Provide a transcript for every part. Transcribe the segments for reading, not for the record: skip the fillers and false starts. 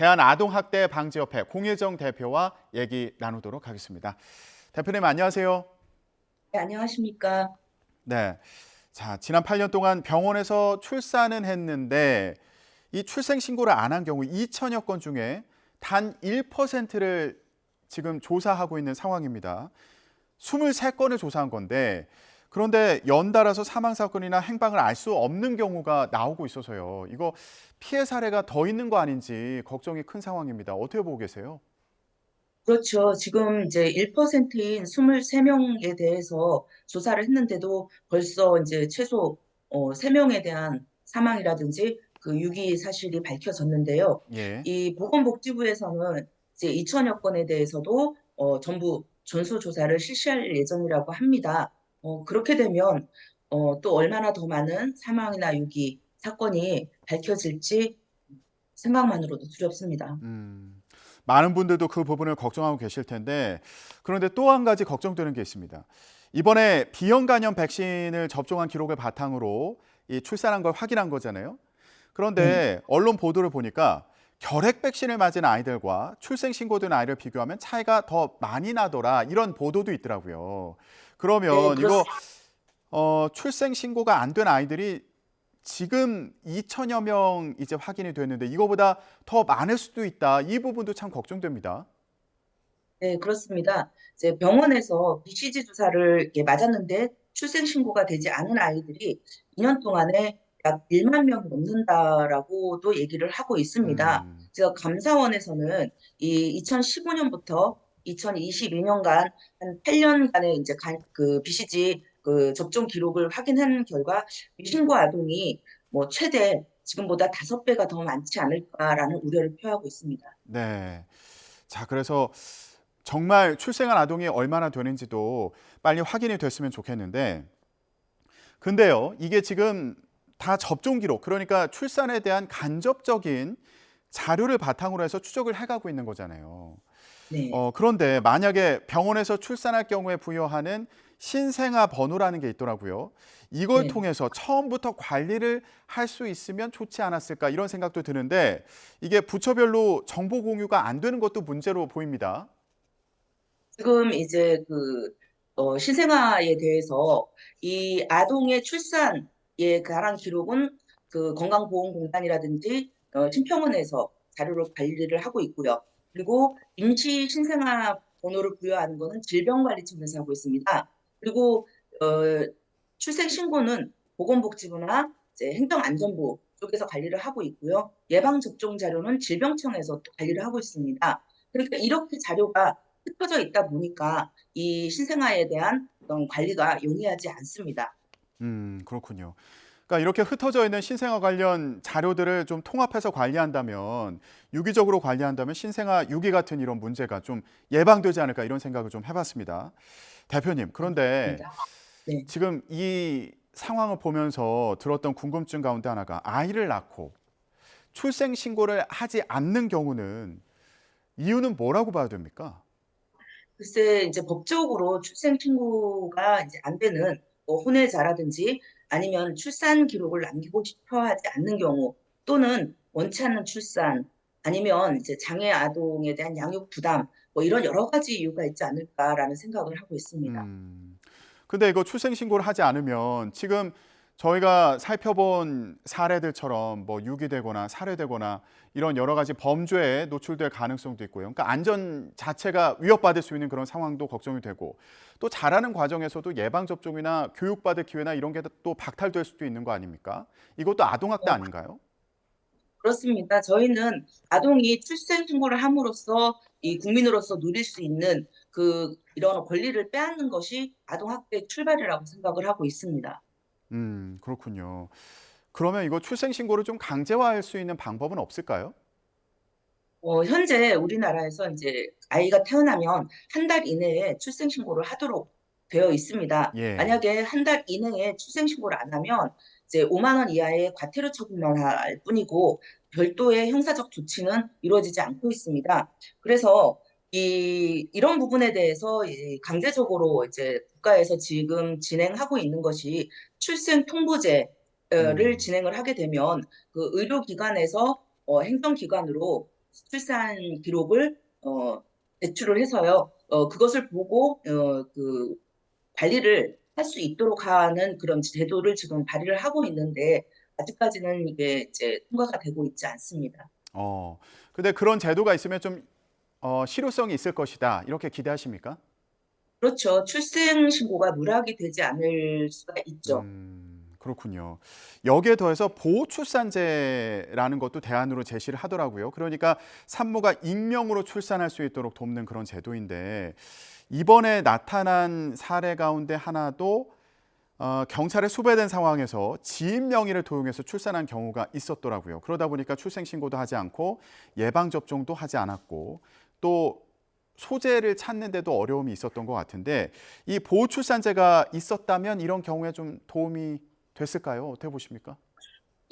대한아동학대 방지협회 공혜정 대표와 얘기 나누도록 하겠습니다. 대표님 안녕하세요. 네, 안녕하십니까. 네. 자, 지난 8년 동안 병원에서 출산은 했는데 이 출생 신고를 안 한 경우 2천여 건 중에 단 1%를 지금 조사하고 있는 상황입니다. 23건을 조사한 건데 그런데 연달아서 사망 사건이나 행방을 알 수 없는 경우가 나오고 있어서요. 이거 피해 사례가 더 있는 거 아닌지 걱정이 큰 상황입니다. 어떻게 보고 계세요? 그렇죠. 지금 이제 1%인 23명에 대해서 조사를 했는데도 벌써 이제 최소 3명에 대한 사망이라든지 그 유기 사실이 밝혀졌는데요. 예. 이 보건복지부에서는 이제 2천여 건에 대해서도 전부 전수조사를 실시할 예정이라고 합니다. 그렇게 되면 또 얼마나 더 많은 사망이나 유기 사건이 밝혀질지 생각만으로도 두렵습니다. 많은 분들도 그 부분을 걱정하고 계실 텐데 그런데 또 한 가지 걱정되는 게 있습니다. 이번에 비형 간염 백신을 접종한 기록을 바탕으로 이 출산한 걸 확인한 거잖아요. 네. 그런데 언론 보도를 보니까 결핵 백신을 맞은 아이들과 출생 신고된 아이를 비교하면 차이가 더 많이 나더라 이런 보도도 있더라고요. 네, 그러면 이거 그렇습니다. 출생 신고가 안 된 아이들이 지금 2천여 명 이제 확인이 됐는데 이거보다 더 많을 수도 있다. 이 부분도 참 걱정됩니다. 네, 그렇습니다. 이제 병원에서 BCG 주사를 이렇게 맞았는데 출생 신고가 되지 않은 아이들이 2년 동안에 약 1만 명이 넘는다라고도 얘기를 하고 있습니다. 음, 제가 감사원에서는 이 2015년부터 2022년간 한 8년간의 이제 그 BCG 그 접종 기록을 확인한 결과 미신고 아동이 뭐 최대 지금보다 5배가 더 많지 않을까라는 우려를 표하고 있습니다. 네. 자, 그래서 정말 출생한 아동이 얼마나 되는지도 빨리 확인이 됐으면 좋겠는데 근데요, 이게 지금 다 접종 기록, 그러니까 출산에 대한 간접적인 자료를 바탕으로 해서 추적을 해가고 있는 거잖아요. 네. 그런데 만약에 병원에서 출산할 경우에 부여하는 신생아 번호라는 게 있더라고요. 이걸 네. 통해서 처음부터 관리를 할 수 있으면 좋지 않았을까 이런 생각도 드는데 이게 부처별로 정보 공유가 안 되는 것도 문제로 보입니다. 지금 이제 그 신생아에 대해서 이 아동의 출산에 관한 기록은 그 건강보험공단이라든지 심평원에서 자료로 관리를 하고 있고요. 그리고 임시 신생아 번호를 부여하는 것은 질병관리청에서 하고 있습니다. 그리고 어, 출생 신고는 보건복지부나 이제 행정안전부 쪽에서 관리를 하고 있고요. 예방접종 자료는 질병청에서 또 관리를 하고 있습니다. 그러니까 이렇게 자료가 흩어져 있다 보니까 이 신생아에 대한 어떤 관리가 용이하지 않습니다. 그렇군요. 그러니까 이렇게 흩어져 있는 신생아 관련 자료들을 좀 통합해서 관리한다면 유기적으로 관리한다면 신생아 유기 같은 이런 문제가 좀 예방되지 않을까 이런 생각을 좀 해봤습니다. 대표님, 그런데 맞습니다. 네. 지금 이 상황을 보면서 들었던 궁금증 가운데 하나가 아이를 낳고 출생 신고를 하지 않는 경우는 이유는 뭐라고 봐야 됩니까? 글쎄 이제 법적으로 출생 신고가 이제 안 되는 뭐 혼외자라든지 아니면 출산 기록을 남기고 싶어 하지 않는 경우 또는 원치 않는 출산 아니면 이제 장애 아동에 대한 양육 부담 뭐 이런 여러 가지 이유가 있지 않을까라는 생각을 하고 있습니다. 음. 근데 이거 출생 신고를 하지 않으면 지금 저희가 살펴본 사례들처럼 뭐 유기되거나 살해되거나 이런 여러 가지 범죄에 노출될 가능성도 있고요. 그러니까 안전 자체가 위협받을 수 있는 그런 상황도 걱정이 되고 또 자라는 과정에서도 예방 접종이나 교육받을 기회나 이런 게 또 박탈될 수도 있는 거 아닙니까? 이것도 아동학대 어, 아닌가요? 그렇습니다. 저희는 아동이 출생 신고를 함으로써 이 국민으로서 누릴 수 있는 그 이런 권리를 빼앗는 것이 아동 학대의 출발이라고 생각을 하고 있습니다. 그렇군요. 그러면 이거 출생 신고를 좀 강제화할 수 있는 방법은 없을까요? 현재 우리나라에서 이제 아이가 태어나면 한 달 이내에 출생 신고를 하도록 되어 있습니다. 예. 만약에 한 달 이내에 출생 신고를 안 하면 이제 5만 원 이하의 과태료 처분만 할 뿐이고 별도의 형사적 조치는 이루어지지 않고 있습니다. 그래서 이런 부분에 대해서 강제적으로 이제 국가에서 지금 진행하고 있는 것이 출생 통보제를 음. 진행을 하게 되면 그 의료기관에서 행정기관으로 출산 기록을 제출을 해서요. 그것을 보고 그 관리를 할 수 있도록 하는 그런 제도를 지금 발의를 하고 있는데 아직까지는 이게 이제 통과가 되고 있지 않습니다. 어, 근데 그런 제도가 있으면 좀 실효성이 있을 것이다. 이렇게 기대하십니까? 그렇죠. 출생 신고가 누락이 되지 않을 수가 있죠. 그렇군요. 여기에 더해서 보호출산제라는 것도 대안으로 제시를 하더라고요. 그러니까 산모가 익명으로 출산할 수 있도록 돕는 그런 제도인데 이번에 나타난 사례 가운데 하나도 경찰에 수배된 상황에서 지인 명의를 도용해서 출산한 경우가 있었더라고요. 그러다 보니까 출생 신고도 하지 않고 예방 접종도 하지 않았고 또 소재를 찾는데도 어려움이 있었던 것 같은데 이 보호출산제가 있었다면 이런 경우에 좀 도움이 됐을까요? 어떻게 보십니까?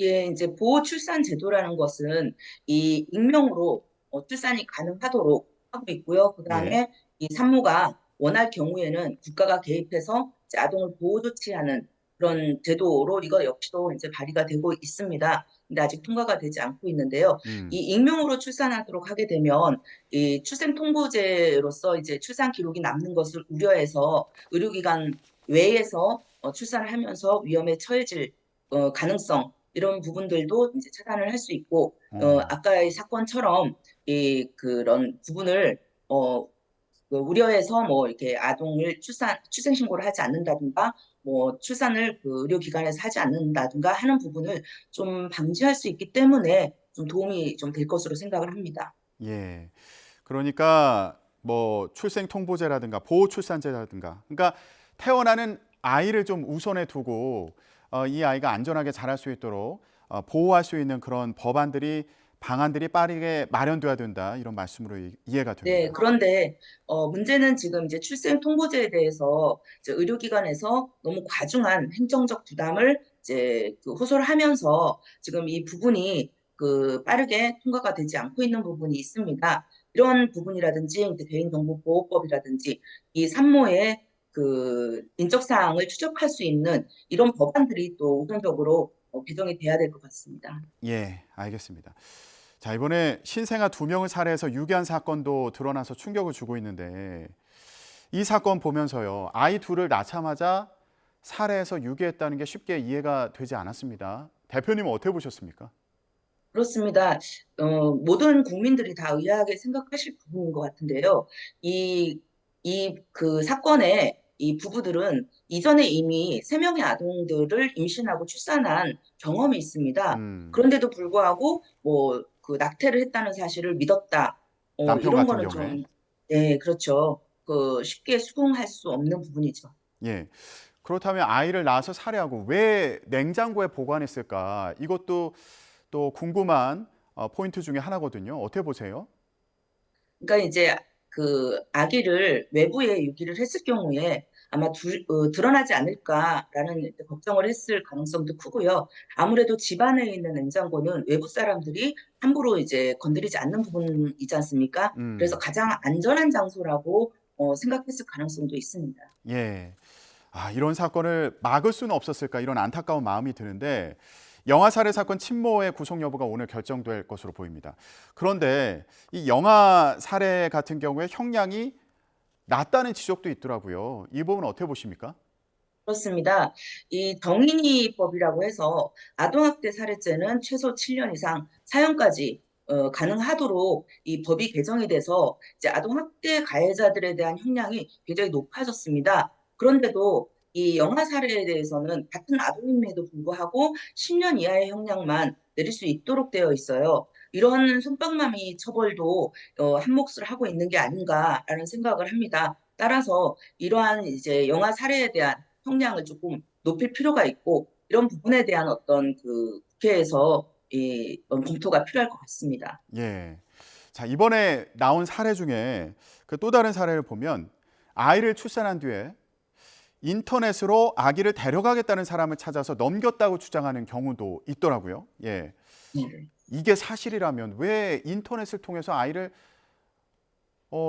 예, 이제 보호 출산 제도라는 것은 이 익명으로 출산이 가능하도록 하고 있고요. 예. 그다음에 이 산모가 원할 경우에는 국가가 개입해서 이제 아동을 보호 조치하는 그런 제도로 이거 역시도 이제 발의가 되고 있습니다. 근데 아직 통과가 되지 않고 있는데요. 이 음. 익명으로 출산하도록 하게 되면 이 출생 통보제로서 이제 출산 기록이 남는 것을 우려해서 의료기관 외에서 출산을 하면서 위험에 처해질 가능성 이런 부분들도 이제 차단을 할 수 있고 어. 아까의 사건처럼 이 그런 부분을 그 우려해서 뭐 이렇게 아동을 출생 신고를 하지 않는다든가 뭐 출산을 그 의료기관에서 하지 않는다든가 하는 부분을 좀 방지할 수 있기 때문에 좀 도움이 좀 될 것으로 생각을 합니다. 예. 그러니까 뭐 출생 통보제라든가 보호 출산제라든가 그러니까 태어나는 아이를 좀 우선에 두고 이 아이가 안전하게 자랄 수 있도록 보호할 수 있는 그런 법안들이 방안들이 빠르게 마련돼야 된다. 이런 말씀으로 이해가 네, 됩니다. 그런데 문제는 지금 이제 출생 통보제에 대해서 이제 의료기관에서 너무 과중한 행정적 부담을 이제 그 호소를 하면서 지금 이 부분이 그 빠르게 통과가 되지 않고 있는 부분이 있습니다. 이런 부분이라든지 이제 개인정보보호법이라든지 이 산모의 그 인적 사항을 추적할 수 있는 이런 법안들이 또 우선적으로 개정이 돼야 될 것 같습니다. 예, 알겠습니다. 자, 이번에 신생아 2명을 살해해서 유기한 사건도 드러나서 충격을 주고 있는데 이 사건 보면서요. 아이 둘을 낳자마자 살해해서 유기했다는 게 쉽게 이해가 되지 않았습니다. 대표님은 어떻게 보셨습니까? 그렇습니다. 모든 국민들이 다 의아하게 생각하실 부분인 것 같은데요. 그 사건의 이 부부들은 이전에 이미 3명의 아동들을 임신하고 출산한 경험이 있습니다. 음, 그런데도 불구하고 뭐 그 낙태를 했다는 사실을 믿었다. 남편 이런 같은 거는 경우에. 좀, 네, 그렇죠. 그 쉽게 수긍할 수 없는 부분이죠. 예. 그렇다면 아이를 낳아서 살해하고 왜 냉장고에 보관했을까? 이것도 또 궁금한 포인트 중에 하나거든요. 어떻게 보세요? 그러니까 이제 그 아기를 외부에 유기를 했을 경우에 아마 드러나지 않을까라는 이제 걱정을 했을 가능성도 크고요. 아무래도 집안에 있는 냉장고는 외부 사람들이 함부로 이제 건드리지 않는 부분이지 않습니까? 그래서 음, 가장 안전한 장소라고 생각했을 가능성도 있습니다. 예. 아, 이런 사건을 막을 수는 없었을까? 이런 안타까운 마음이 드는데 영아 살해 사건 친모의 구속 여부가 오늘 결정될 것으로 보입니다. 그런데 이 영아 살해 같은 경우에 형량이 낮다는 지적도 있더라고요. 이 부분은 어떻게 보십니까? 그렇습니다. 이 정인이법이라고 해서 아동학대 살해죄는 최소 7년 이상 사형까지 가능하도록 이 법이 개정이 돼서 이제 아동학대 가해자들에 대한 형량이 굉장히 높아졌습니다. 그런데도 이 영아 살해에 대해서는 같은 아동임에도 불구하고 10년 이하의 형량만 내릴 수 있도록 되어 있어요. 이런 손방망이 처벌도 한 몫을 하고 있는 게 아닌가라는 생각을 합니다. 따라서 이러한 이제 영아 살해에 대한 형량을 조금 높일 필요가 있고 이런 부분에 대한 어떤 그 국회에서 이 검토가 필요할 것 같습니다. 예. 자, 이번에 나온 사례 중에 그 또 다른 사례를 보면 아이를 출산한 뒤에 인터넷으로 아기를 데려가겠다는 사람을 찾아서 넘겼다고 주장하는 경우도 있더라고요. 예. 네. 이게 사실이라면 왜 인터넷을 통해서 아이를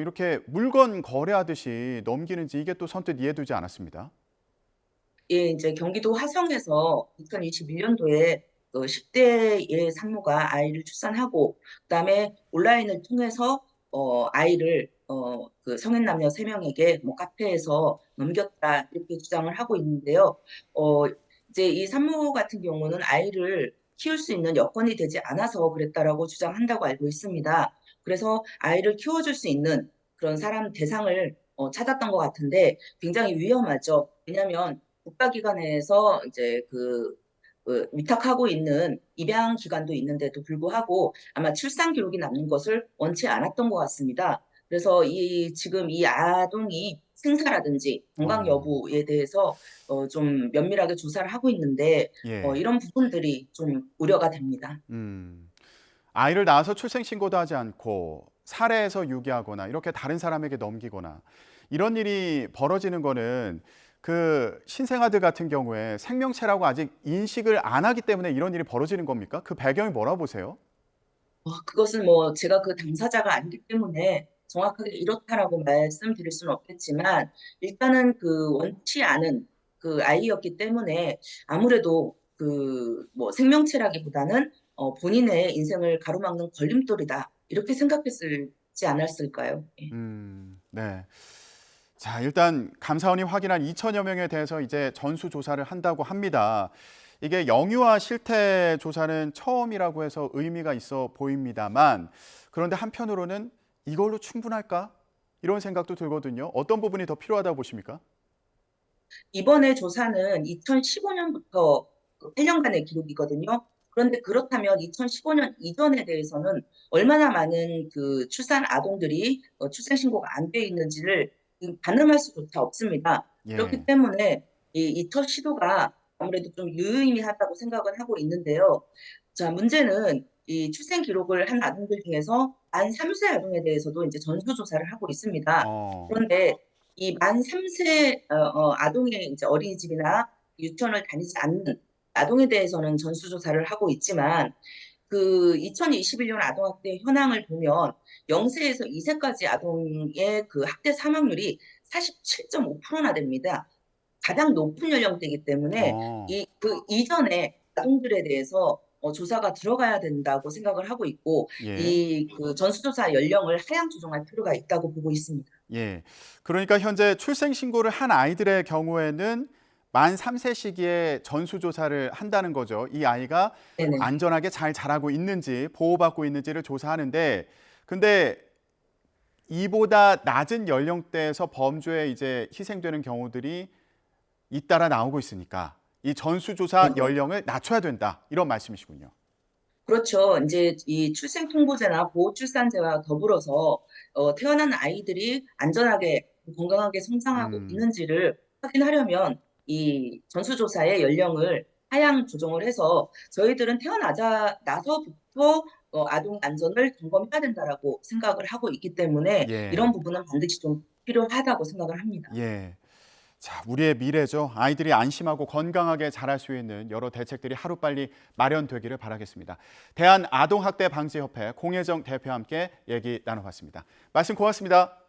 이렇게 물건 거래하듯이 넘기는지 이게 또 선뜻 이해되지 않았습니다. 예, 이제 경기도 화성에서 2021년도에 10대의 산모가 아이를 출산하고 그다음에 온라인을 통해서 아이를 그 성인 남녀 3명에게 뭐 카페에서 넘겼다 이렇게 주장을 하고 있는데요. 어, 이제 이 산모 같은 경우는 아이를 키울 수 있는 여건이 되지 않아서 그랬다라고 주장한다고 알고 있습니다. 그래서 아이를 키워줄 수 있는 그런 사람 대상을 찾았던 것 같은데 굉장히 위험하죠. 왜냐하면 국가기관에서 이제 위탁하고 있는 입양 기관도 있는데도 불구하고 아마 출산 기록이 남는 것을 원치 않았던 것 같습니다. 그래서 지금 이 아동이 생사라든지 건강 어, 여부에 대해서 좀 면밀하게 조사를 하고 있는데 예. 이런 부분들이 좀 우려가 됩니다. 음. 아이를 낳아서 출생 신고도 하지 않고 살해해서 유기하거나 이렇게 다른 사람에게 넘기거나 이런 일이 벌어지는 거는 그 신생아들 같은 경우에 생명체라고 아직 인식을 안 하기 때문에 이런 일이 벌어지는 겁니까? 그 배경이 뭐라고 보세요? 그것은 뭐 제가 그 당사자가 아니기 때문에 정확하게 이렇다라고 말씀드릴 수는 없겠지만 일단은 그 원치 않은 그 아이였기 때문에 아무래도 그 뭐 생명체라기보다는 본인의 인생을 가로막는 걸림돌이다 이렇게 생각했을지 않았을까요? 예. 네. 자, 일단 감사원이 확인한 2천여 명에 대해서 이제 전수 조사를 한다고 합니다. 이게 영유아 실태 조사는 처음이라고 해서 의미가 있어 보입니다만 그런데 한편으로는 이걸로 충분할까? 이런 생각도 들거든요. 어떤 부분이 더 필요하다고 보십니까? 이번에 조사는 2015년부터 8년간의 기록이거든요. 그런데 그렇다면 2015년 이전에 대해서는 얼마나 많은 그 출산 아동들이 출생 신고가 안 돼 있는지를 가늠할 수조차 없습니다. 그렇기 예. 때문에 이 첫 시도가 아무래도 좀 유의미하다고 생각을 하고 있는데요. 자, 문제는 이 출생 기록을 한 아동들 중에서 만 3세 아동에 대해서도 이제 전수조사를 하고 있습니다. 어. 그런데 이 만 3세 아동의 이제 어린이집이나 유치원을 다니지 않는 아동에 대해서는 전수조사를 하고 있지만 그 2021년 아동학대 현황을 보면 0세에서 2세까지 아동의 그 학대 사망률이 47.5%나 됩니다. 가장 높은 연령대이기 때문에 어. 그 이전에 아동들에 대해서 조사가 들어가야 된다고 생각을 하고 있고 예. 이 그 전수조사 연령을 하향 조정할 필요가 있다고 보고 있습니다. 예. 그러니까 현재 출생 신고를 한 아이들의 경우에는 만 3세 시기에 전수 조사를 한다는 거죠. 이 아이가 네네. 안전하게 잘 자라고 있는지, 보호받고 있는지를 조사하는데 근데 이보다 낮은 연령대에서 범죄에 이제 희생되는 경우들이 잇따라 나오고 있으니까 이 전수조사 네네. 연령을 낮춰야 된다. 이런 말씀이시군요. 그렇죠. 이제 이 출생통보제나 보호출산제와 더불어서 태어난 아이들이 안전하게 건강하게 성장하고 음, 있는지를 확인하려면 이 전수조사의 연령을 하향 조정을 해서 저희들은 태어나자 나서부터 아동 안전을 점검해야 된다라고 생각을 하고 있기 때문에 이런 예, 부분은 반드시 좀 필요하다고 생각을 합니다. 예. 자, 우리의 미래죠. 아이들이 안심하고 건강하게 자랄 수 있는 여러 대책들이 하루빨리 마련되기를 바라겠습니다. 대한아동학대방지협회 공혜정 대표와 함께 얘기 나눠봤습니다. 말씀 고맙습니다.